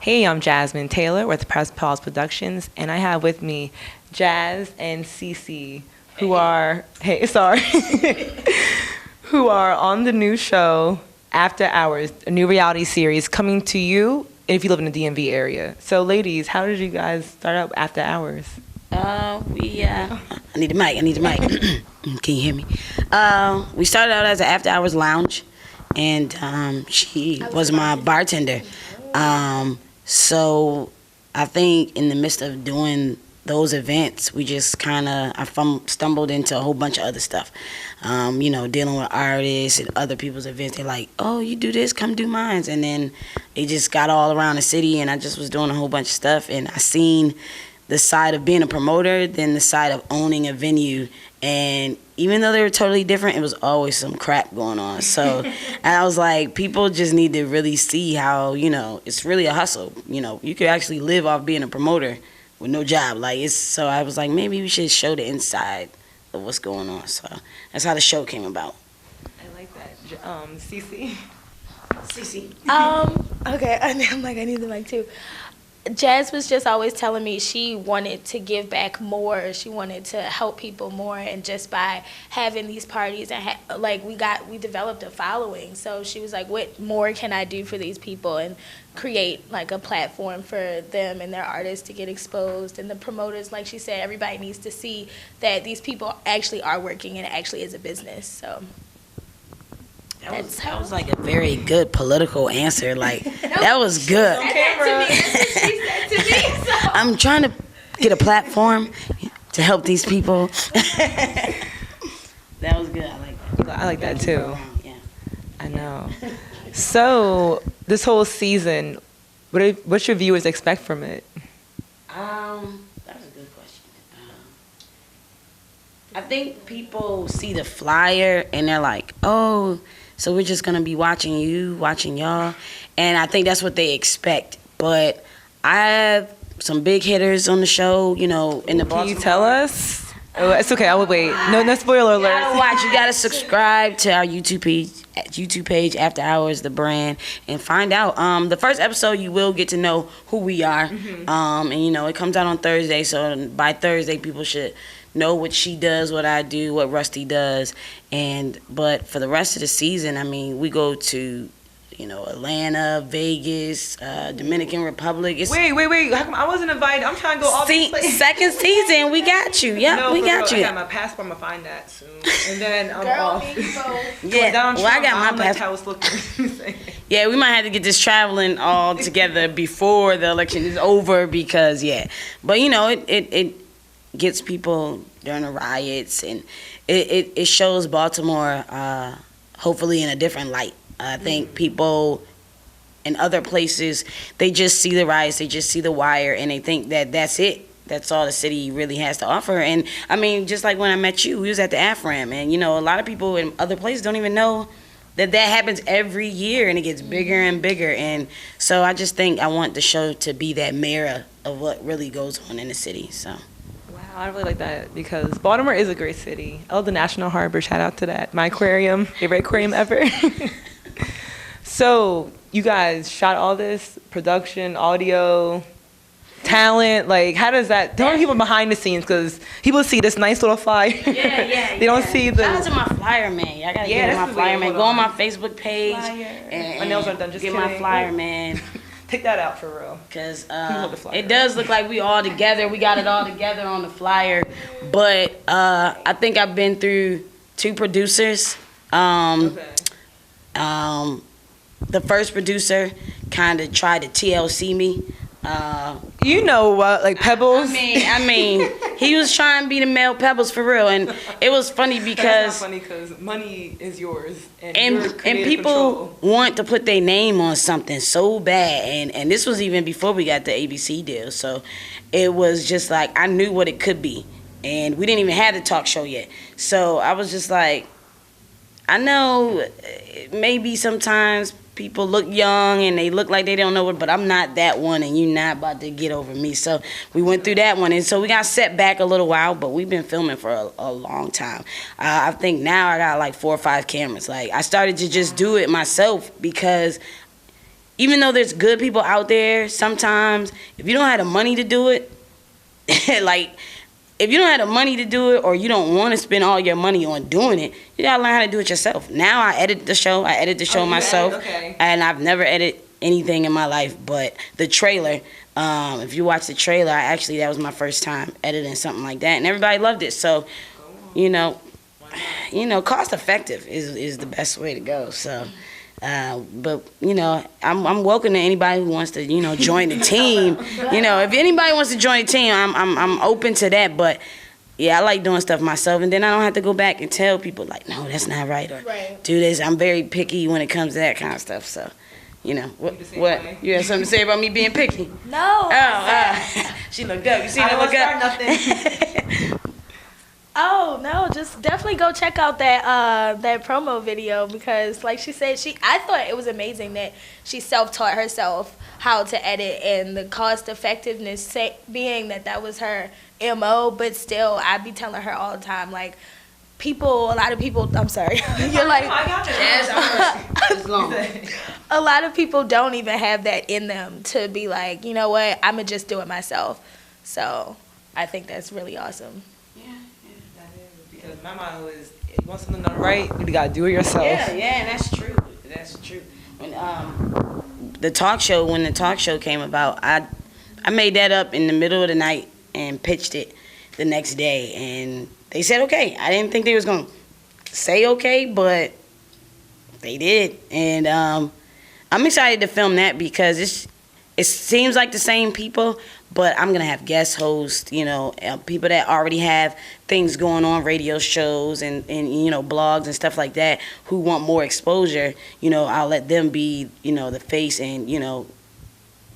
Hey, I'm Jasmine Taylor with Press Pause Productions, and I have with me Jaz and Cee Cee, who are who are on the new show After Hourz, a new reality series coming to you if you live in the DMV area. So, ladies, how did you guys start out After Hourz? I need the mic. Can you hear me? We started out as an After Hourz lounge, and she was my bartender. So I think in the midst of doing those events, we just I stumbled into a whole bunch of other stuff. Dealing with artists and other people's events. They're like, oh, you do this, come do mine. And then it just got all around the city, and I just was doing a whole bunch of stuff. And I seen the side of being a promoter, then the side of owning a venue. And even though they were totally different, it was always some crap going on. So, and I was like, people just need to really see how, it's really a hustle. You could actually live off being a promoter with no job. So I was like, maybe we should show the inside of what's going on. So that's how the show came about. I like that. Cee Cee? Cee Cee. Okay, I'm like, I need the mic too. Jaz was just always telling me she wanted to give back more. She wanted to help people more, and just by having these parties and we developed a following. So she was like, "What more can I do for these people and create like a platform for them and their artists to get exposed?" And the promoters, like she said, everybody needs to see that these people actually are working and it actually is a business. So. That was like a very good political answer. That was good. On camera. That's what she said to me. So. I'm trying to get a platform to help these people. That was good. I like that. I like that too. Yeah. I know. So this whole season, what should viewers expect from it? That was a good question. I think people see the flyer and they're like, oh, so we're just going to be watching y'all. And I think that's what they expect. But I have some big hitters on the show, in the Baltimore. Can you tell us? Oh, it's okay. I will wait. No spoiler alert. You gotta subscribe to our YouTube page, After Hourz The Brand, and find out. The first episode, you will get to know who we are. And it comes out on Thursday, so by Thursday, people should know what she does, what I do, what Rusty does. But for the rest of the season, we go to Atlanta, Vegas, Dominican Republic. Wait. How come I wasn't invited? I'm trying to go all these places. Second season, we got you. Yep, no, we got real. you. I got my passport. I'm going to find that soon. And then I'm Girl, off. Yeah, I got my passport. How it's looking. Yeah, we might have to get this traveling all together before the election is over because, But, it gets people during the riots, and it shows Baltimore hopefully in a different light. I think people in other places, they just see the riots, they just see the wire, and they think that that's it. That's all the city really has to offer. And just like when I met you, we was at the AfterHourz, and a lot of people in other places don't even know that happens every year, and it gets bigger and bigger. And so I just think I want the show to be that mirror of what really goes on in the city. So. Wow, I really like that because Baltimore is a great city. I love the National Harbor. Shout out to that. My aquarium, favorite aquarium ever. So you guys shot all this production, audio, talent. How does that? Tell people behind the scenes because people see this nice little flyer. Yeah. They don't see the. Shout out to my flyer man. I gotta get my flyer man. Go on my Facebook page. And my nails are done. Just get kidding. my flyer man. Take that out for real. Because it does look like we all together. We got it all together on the flyer. But I think I've been through 2 producers. The first producer kind of tried to TLC me. You know what, Pebbles? I mean, he was trying to be the male Pebbles for real, and it was funny because that's not funny because money is yours, and people want to put their name on something so bad, and this was even before we got the ABC deal, so it was just like I knew what it could be, and we didn't even have the talk show yet, so I was just like, I know maybe sometimes people look young and they look like they don't know what, but I'm not that one and you're not about to get over me. So we went through that one, and so we got set back a little while, but we've been filming for a long time. I think now I got 4 or 5 cameras. I started to just do it myself because even though there's good people out there, sometimes if you don't have the money to do it, like, if you don't have the money to do it or you don't want to spend all your money on doing it, you gotta learn how to do it yourself. Now I edit the show. I edit the show myself. Okay. And I've never edited anything in my life, but the trailer, if you watch the trailer, that was my first time editing something like that, and everybody loved it. So, cost effective is the best way to go. So, but I'm welcome to anybody who wants to join the team. If anybody wants to join the team, I'm open to that. But yeah, I like doing stuff myself, and then I don't have to go back and tell people like, no, that's not right, or do this. I'm very picky when it comes to that kind of stuff. So. What? You have something to say about me being picky? No. She looked up. You see her look up? Nothing. Oh no! Just definitely go check out that promo video, because, like she said, I thought it was amazing that she self-taught herself how to edit, and the cost effectiveness being that was her MO. But still, I be telling her all the time, like, a lot of people. I'm sorry. You're like, I got it. It's long. A lot of people don't even have that in them to be like, you know what, I'm going to just do it myself. So I think that's really awesome. Yeah, that is. Because my motto is, if you want something done right, you got to do it yourself. Yeah, and that's true. That's true. When the talk show came about, I made that up in the middle of the night and pitched it the next day. And they said okay. I didn't think they was going to say okay, but they did. And I'm excited to film that because it seems like the same people, but I'm going to have guest hosts, people that already have things going on, radio shows and blogs and stuff like that, who want more exposure. I'll let them be, the face and,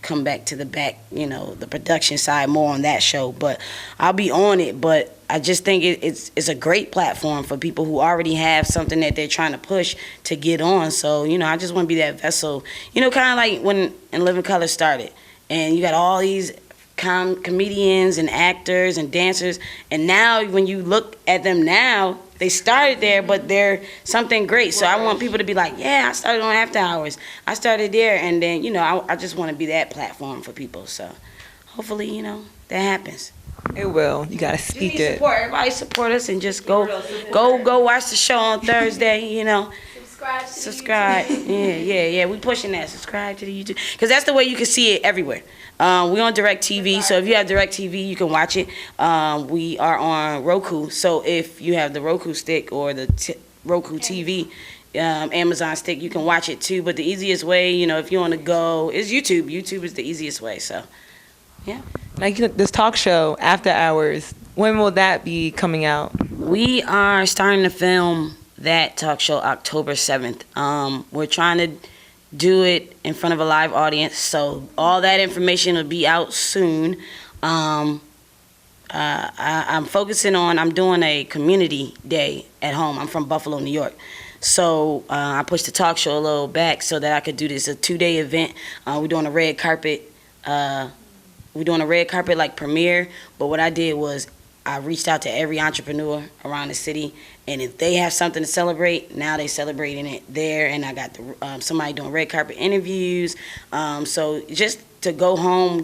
come back to the back, the production side more on that show. But I'll be on it, but I just think it's a great platform for people who already have something that they're trying to push to get on. So, I just want to be that vessel. Kind of like when In Living Color started, and you got all these comedians and actors and dancers, and now when you look at them now, they started there, but they're something great. So I want people to be like, yeah, I started on After Hourz. I started there, and then, I just want to be that platform for people. So hopefully, that happens. It will. You got to speak Need it. support. Everybody support us and just go watch the show on Thursday, Subscribe. Yeah. We pushing that. Subscribe to the YouTube. Because that's the way you can see it everywhere. We on DirectTV, so if you have DirectTV, you can watch it. We are on Roku, so if you have the Roku stick or the Roku TV, Amazon stick, you can watch it too. But the easiest way, if you want to go, is YouTube. YouTube is the easiest way, so, yeah. Like this talk show, After Hourz, when will that be coming out? We are starting to film that talk show October 7th. We're trying to do it in front of a live audience, so all that information will be out soon. I'm focusing on, I'm doing a community day at home. I'm from Buffalo, New York. So I pushed the talk show a little back so that I could do this, a 2-day event. We're doing a red carpet. We're doing a red carpet like premiere, but what I did was I reached out to every entrepreneur around the city, and if they have something to celebrate, now they celebrating it there. And I got somebody doing red carpet interviews. So just to go home,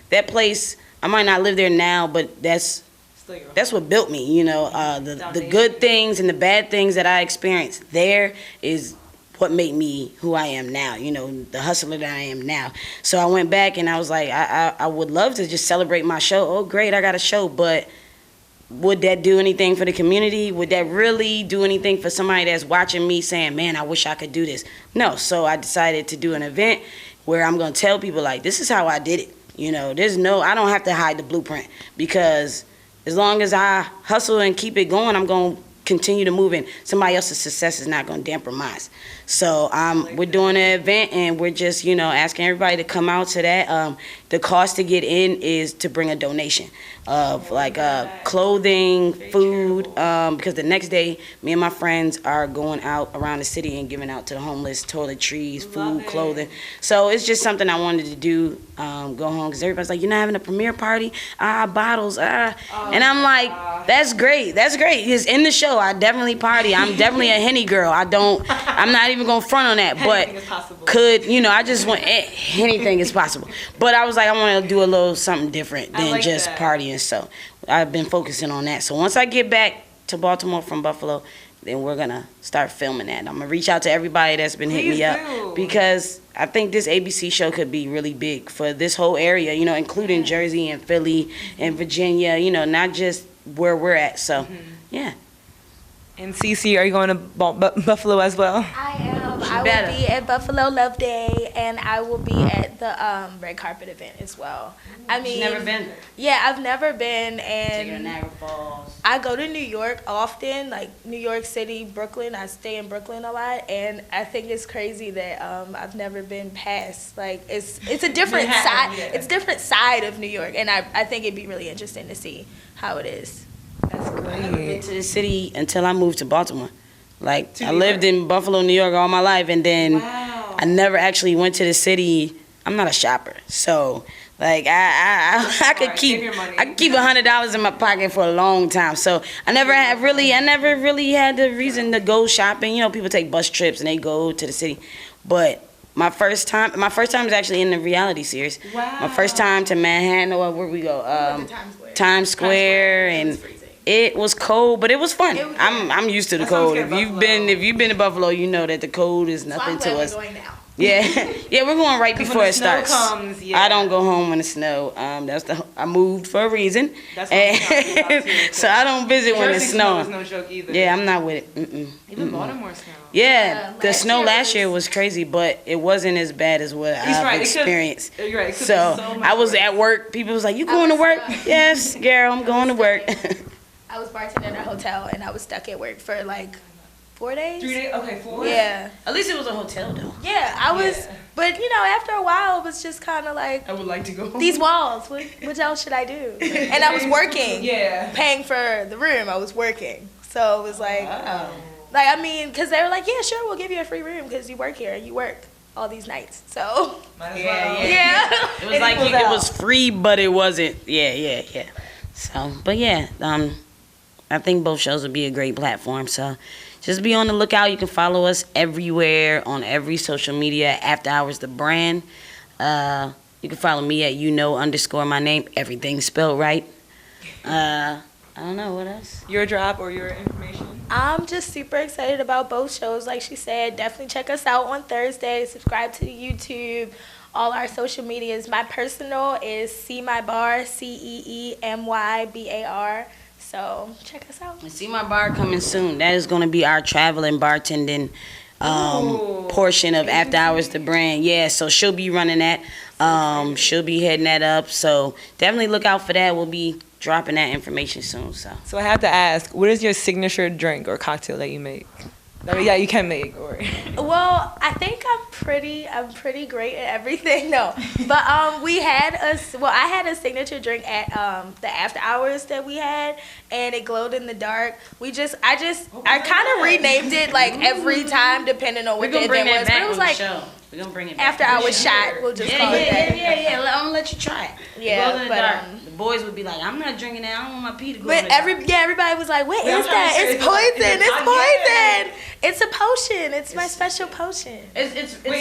that place, I might not live there now, but that's what built me. The good things and the bad things that I experienced there is what made me who I am now, the hustler that I am now. So I went back and I was like, I would love to just celebrate my show. Oh, great, I got a show, but would that do anything for the community? Would that really do anything for somebody that's watching me saying, man, I wish I could do this? No, so I decided to do an event where I'm going to tell people, like, this is how I did it. I don't have to hide the blueprint, because as long as I hustle and keep it going, I'm going to continue to move in. Somebody else's success is not going to dampen mine. So we're doing an event, and we're just, asking everybody to come out to that. the cost to get in is to bring a donation of like clothing, food, because the next day me and my friends are going out around the city and giving out to the homeless toiletries, food, clothing. So it's just something I wanted to do, go home, because everybody's like, you're not having a premiere party? Bottles, and I'm like, that's great, it's in the show. I definitely party. I'm definitely a Henny girl. I'm not even gonna front on that, but I just want, anything is possible. But I was like, I want to do a little something different than just partying. So I've been focusing on that. So once I get back to Baltimore from Buffalo, then we're gonna start filming that. I'm gonna reach out to everybody that's been hitting me up, because I think this ABC show could be really big for this whole area, including Jersey and Philly and Virginia, not just where we're at. So yeah. And Cece, are you going to Buffalo as well? I am. I will be at Buffalo Love Day, and I will be at the red carpet event as well. I mean, You've never been? Yeah, I've never been, Take her to and Niagara Falls. I go to New York often, like New York City, Brooklyn. I stay in Brooklyn a lot, and I think it's crazy that I've never been past. Like it's a different side. Yeah. It's a different side of New York, and I think it'd be really interesting to see how it is. That's great. I never been to the city until I moved to Baltimore. Like, I lived in Buffalo, New York all my life, and then I never actually went to the city. I'm not a shopper, so like I could keep $100 in my pocket for a long time. So I never really had the reason to go shopping. People take bus trips and they go to the city, but my first time was actually in the reality series. Wow. My first time to Manhattan, or where we go? Times Square, and it was cold, but it was fun. I'm used to the cold. If you've been to Buffalo, you know that the cold is nothing to us. We're going now. Yeah, we're going right before it starts. Comes, I don't go home when it snow. I moved for a reason, so I don't visit when it's snowing. No joke either. Yeah, I'm not with it. Even Baltimore snow. Yeah, the snow last year was crazy, but it wasn't as bad as what I've experienced. You're right. So I was at work. People was like, "You going to work?" Yes, girl, I'm going to work. I was bartending at a hotel, and I was stuck at work for like 4 days. 3 days? Okay, 4? Yeah. At least it was a hotel, though. Yeah, I was, but after a while, it was just kind of like, I would like to go home. These walls, what else should I do? And I was working. Yeah. Paying for the room, I was working. So it was like, because they were like, yeah, sure, we'll give you a free room because you work here and you work all these nights. So. Might as well. Yeah. It was like it was free, but it wasn't. Yeah. So, but yeah, I think both shows would be a great platform. So just be on the lookout. You can follow us everywhere on every social media, After Hourz The Brand. You can follow me at _my name. Everything's spelled right. I don't know, what else? Your drop or your information? I'm just super excited about both shows. Like she said, definitely check us out on Thursday. Subscribe to the YouTube. All our social medias. My personal is See My Bar, CeeMyBar. So check us out. See My Bar coming soon. That is going to be our traveling bartending portion of After Hourz The Brand. Yeah, so she'll be running that. She'll be heading that up. So definitely look out for that. We'll be dropping that information soon. So I have to ask, what is your signature drink or cocktail that you make? Yeah, you can make. Or well, I think I'm pretty great at everything. No, but I had a signature drink at the After Hourz that we had, and it glowed in the dark. I kind of renamed it like every time depending on what the event was. But it was like we're gonna bring it back. After Hourz shot. We'll just call it that. Yeah. I'm gonna let you try it. Yeah, but the boys would be like, I'm not drinking that. I don't want my pee to go. But everybody was like, what is that? It's poison. It's poison. It's a potion. It's my special potion. It's good.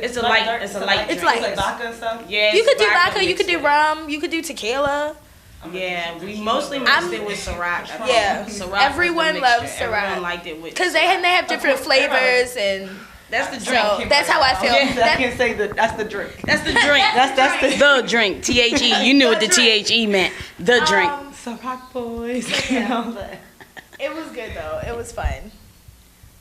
It's a light. It's like vodka and stuff. Yeah. You could do vodka. You could do rum. You could do tequila. Yeah, we mostly mixed it with Ciroc. Yeah, Ciroc everyone loves Ciroc. Everyone liked it with because they have different flavors and. That's the drink. So that's how I feel. Yeah, I can say that's the drink. That's the drink. that's the drink. THE. You knew what the THE meant. The drink. Ciroc boys. Yeah, it was good though. It was fun.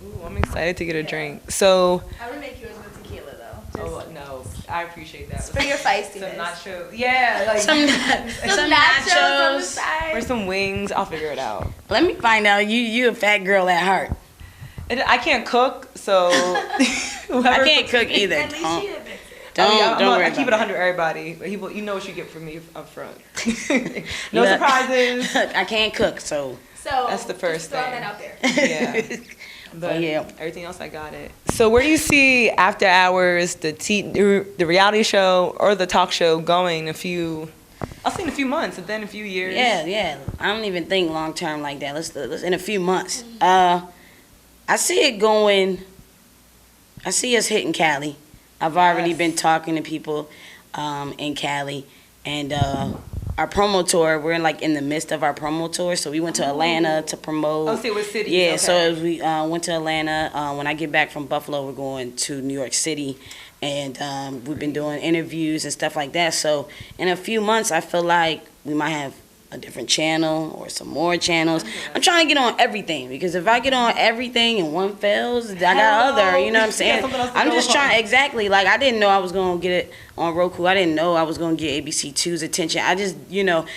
Ooh, I'm excited to get a drink. So. I would make yours with tequila though. No, I appreciate that. For your feistiness. Some nachos. Yeah, like some nachos on the side. Or some wings. I'll figure it out. Let me find out. You a fat girl at heart. I can't cook, so I can't cook either. At least she admits it. I keep it 100 everybody. But you know what you get from me up front. No surprises. I can't cook, so that's the first thing. Throw that out there. Yeah. But everything else, I got it. So where do you see After Hourz, the reality show or the talk show going I'll say in a few months and then a few years? Yeah. I don't even think long term like that. Let's in a few months. I see it going. I see us hitting Cali. I've already been talking to people in Cali, and our promo tour. We're in the midst of our promo tour, so we went to Atlanta to promote. Oh, see what city? Yeah, okay. so we went to Atlanta. When I get back from Buffalo, we're going to New York City, and we've been doing interviews and stuff like that. So in a few months, I feel like we might have a different channel or some more channels. I'm trying to get on everything, because if I get on everything and one fails, I got other, you know what I'm saying? I'm just trying, exactly, I didn't know I was going to get it on Roku. I didn't know I was going to get ABC2's attention. I just,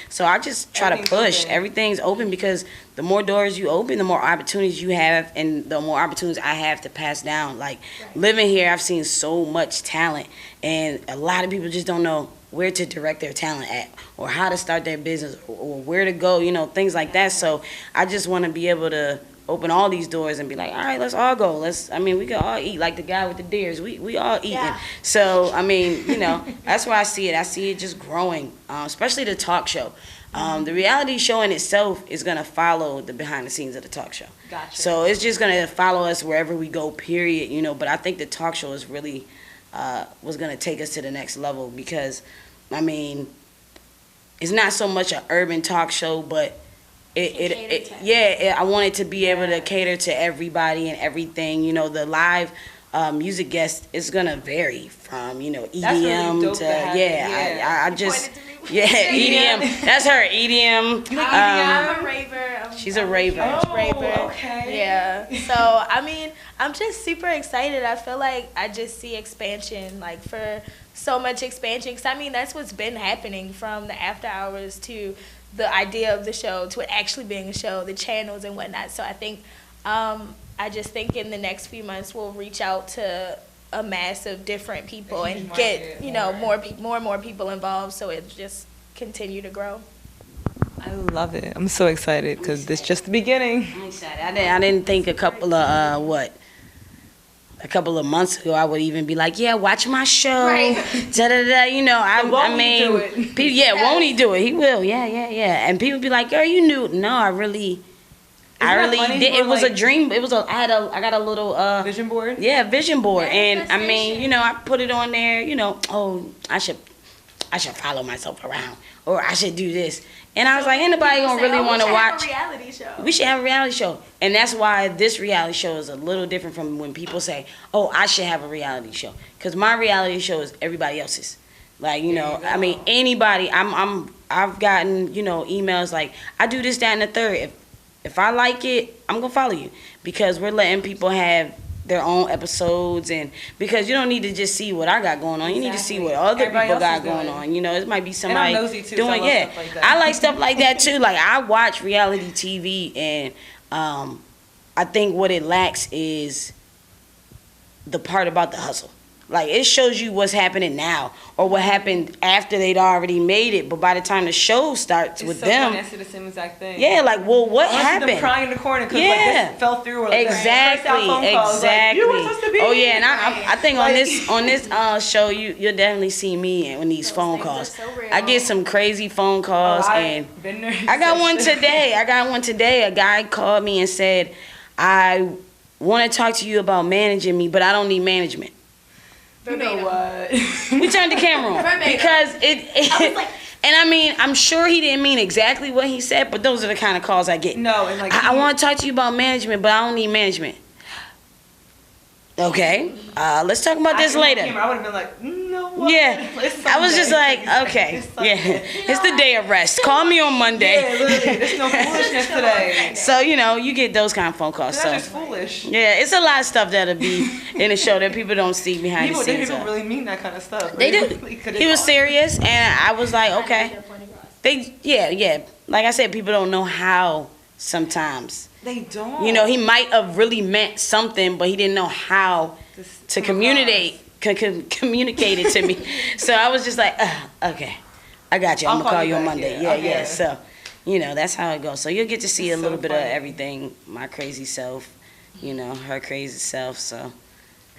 so I just try to push. Everything's open, because the more doors you open, the more opportunities you have, and the more opportunities I have to pass down. Living here, I've seen so much talent, and a lot of people just don't know where to direct their talent at, or how to start their business, or where to go, things like that. So I just want to be able to open all these doors and be like, all right, let's all go. We can all eat, like the guy with the deers. We all eating. Yeah. So, that's where I see it. I see it just growing, especially the talk show. The reality show in itself is going to follow the behind the scenes of the talk show. Gotcha. So it's just going to follow us wherever we go, period, but I think the talk show is really was going to take us to the next level, because it's not so much an urban talk show, but I want it to be able to cater to everybody and everything. The live music guest is gonna vary from EDM really to I just EDM. That's her EDM. I'm a raver. She's a raver. Okay. Yeah. So I'm just super excited. I feel like I just see expansion, for so much expansion. Because that's what's been happening from the After Hourz to the idea of the show to it actually being a show, the channels and whatnot. So I think, I just think in the next few months we'll reach out to a mass of different people and get more and more people involved. So it just continue to grow. I love it. I'm so excited, because it's just the beginning. I'm excited. I didn't think a couple of months ago I would even be like, yeah, watch my show. Right. Won't he do it? He will. Yeah. And people be like, girl, you knew. No, I really did. It was a dream. I got a little vision board. Yeah, vision board. And I put it on there, I should follow myself around, or I should do this. And I was like, anybody gonna really want to watch? We should have a reality show. And that's why this reality show is a little different from when people say, oh, I should have a reality show. Because my reality show is everybody else's. Anybody. I've gotten, emails like, I do this, that, and the third. If I like it, I'm gonna follow you, because we're letting people have their own episodes, and because you don't need to just see what I got going on, you need to see what other people got going on. It might be somebody doing stuff like that. I like stuff like that too. I watch reality TV, and I think what it lacks is the part about the hustle. It shows you what's happening now, or what happened after they'd already made it. But by the time the show starts with them, it's the same exact thing. Yeah, what happened? Them crying in the corner because this fell through. Or Exactly. You were supposed to be. Oh yeah, and I think on this show you'll definitely see me on these phone calls. So I get some crazy phone calls, and I got one today. A guy called me and said, I want to talk to you about managing me, but I don't need management. You know what? We turned the camera on because I was like, and I'm sure he didn't mean exactly what he said, but those are the kind of calls I get. No, and I want to talk to you about management, but I don't need management. Okay, let's talk about this later. I would have been like, no. What? Yeah, I was just like, okay, it's the day of rest. Call me on Monday. Yeah, literally, there's no foolishness today. So you get those kind of phone calls. That's just foolish. Yeah, it's a lot of stuff that'll be in the show that people don't see behind the scenes. People really mean that kind of stuff. They do. He was serious, and I was like, okay. Like I said, people don't know how sometimes. They don't. He might have really meant something, but he didn't know how to communicate communicated to me. So I was just like, okay, I got you. I'm going to call you on Monday. Yeah. So, that's how it goes. So you'll get to see a little bit of everything, my crazy self, her crazy self. So.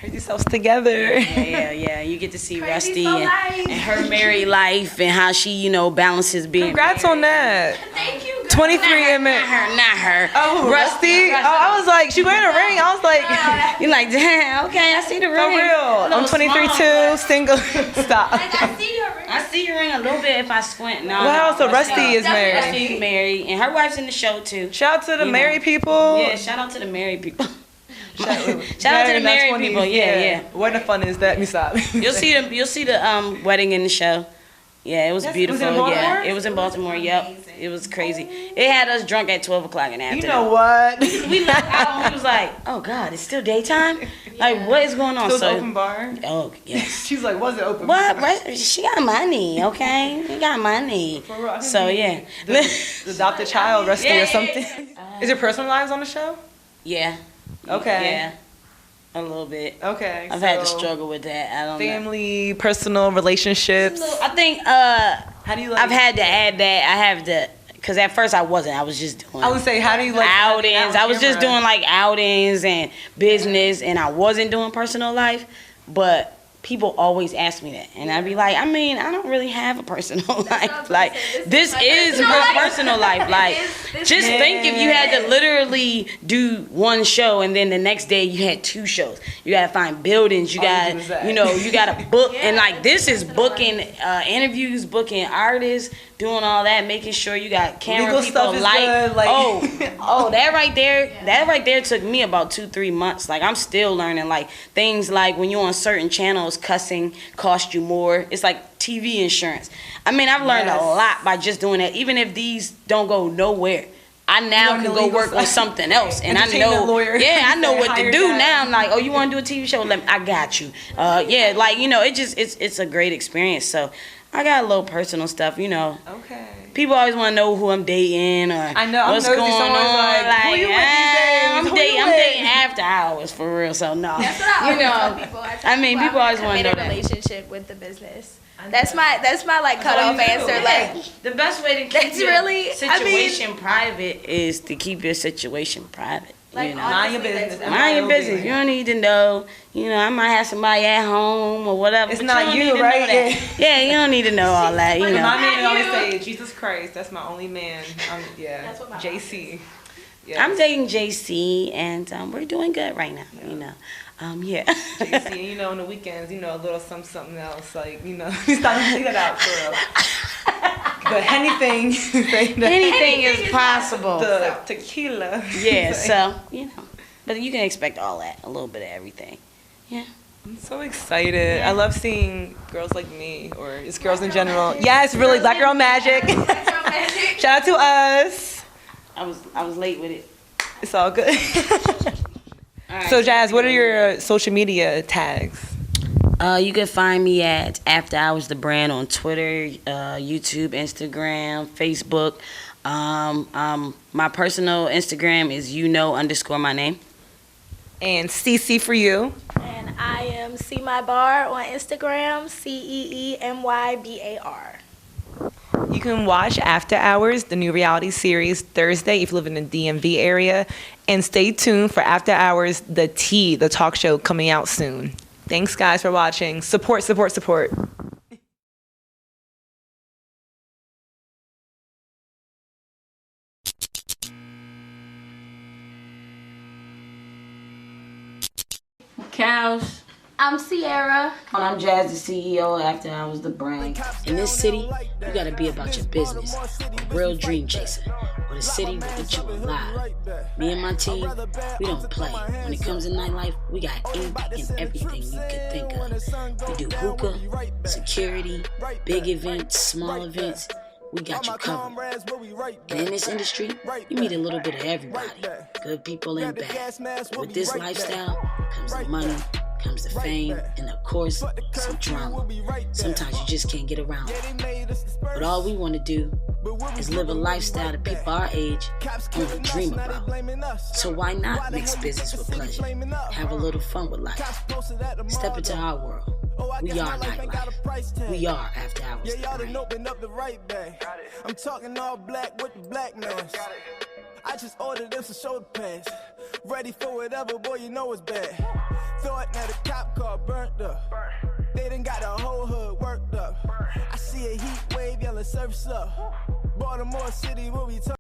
Crazy selves together. Yeah. You get to see Rusty and her married life and how she, balances being. Congrats on that. Thank you. 23 and not her. Oh, Rusty. Oh, I was like, she wearing a ring. I was like, you're like, damn. Okay, I see the ring. For real. I'm 23 too. Single. Stop. I see your ring. I see your ring a little bit if I squint. Wow. So Rusty is married. Rusty's married, and her wife's in the show too. Shout out to the married people. Yeah, shout out to the married people. Shout out to the married people. Yeah. What the fun is that? Let me stop. You'll see the wedding in the show. Yeah, it was beautiful. Was it in Baltimore? Yeah, it was in Baltimore. Yep, it was crazy. It had us drunk at 12 o'clock in the afternoon. You know what? We left out and we was like, oh God, it's still daytime. Like, what is going on? Still open bar. Oh yes. She's like, was it open? What? She got money, okay? She got money. For real, so yeah, the adopted child, Rusty or something. Is your personal lives on the show? Yeah. Okay. Yeah. A little bit. Okay. I've had to struggle with that. I don't know. Family, personal relationships. I think how do you like I've had to add that. I have to, because at first I wasn't. I was just doing. I would say, how do you like outings? I was just doing like outings and business, and I wasn't doing personal life. But people always ask me that, and I'd be like, I mean, I don't really have a personal life. Like, this is my personal life. Like, just think if you had to literally do one show, and then the next day you had 2 shows. You gotta find buildings. You got, you gotta book, and like this is booking interviews, booking artists, doing all that, making sure you got camera people, light. Oh, that right there took me about 2-3 months. Like, I'm still learning, like things like when you're on certain channels, cussing cost you more. It's like TV insurance. I mean, I've learned a lot by just doing that. Even if these don't go nowhere, I now can go work on something else, and I know, I know what to do now. I'm like, oh, you want to do a TV show? I got you. It's a great experience. So I got a little personal stuff, Okay. People always want to know who I'm dating or what's going on. Like, who you with these days? I'm dating After Hourz for real. So no, that's what I always tell people. I mean, people always want to know that. Relationship with the business. That's my like cutoff answer. Yeah. Like, the best way to keep your really, situation private is to keep your situation private. Like, mind your business. Mind your business. You don't need to know. I might have somebody at home or whatever. It's not you, right? Yeah, you don't need to know all that. My man always say, Jesus Christ, that's my only man. That's what my JC. Yes. I'm dating JC, and we're doing good right now. JC, and on the weekends, a little something else, like we start to see that out for real. But anything is possible. The tequila. Yeah, so but you can expect all that, a little bit of everything. Yeah. I'm so excited. I love seeing girls like me, or just girls in general. Yeah, it's really Black Girl Magic. Shout out to us. I was late with it. It's all good. Right, so Jazz, what are your social media tags? You can find me at AfterHourz The Brand on Twitter, YouTube, Instagram, Facebook. My personal Instagram is _my name. And CC for you. And I am See My Bar on Instagram, CeeMyBar. You can watch After Hourz, the new reality series, Thursday if you live in the DMV area. And stay tuned for After Hourz, the Tea, the talk show coming out soon. Thanks, guys, for watching. Support. Cows. I'm Sierra. And I'm Jazz, the CEO of AfterHourz The Brand. In this city, you gotta be about your business. A real dream chaser. Or the city will eat you alive. Me and my team, we don't play. When it comes to nightlife, we got anything and everything you could think of. We do hookah, security, big events, small events. We got you covered. And in this industry, you meet a little bit of everybody. Good people and bad. With this lifestyle comes the money, comes the fame, and of course, some drama. Sometimes you just can't get around it. But all we want to do is live a lifestyle that people our age only dream about. So why not mix business with pleasure? Have a little fun with life. Step into our world. Oh, I guess my life ain't got a price tag. We are After Hourz. Yeah, y'all done opened up the right bag. I'm talking all black with the black mask. I just ordered them some shoulder pads. Ready for whatever, boy, you know it's bad. Thought that a cop car burnt up. They done got the whole hood worked up. I see a heat wave, yelling surf's up. Baltimore City, where we talk.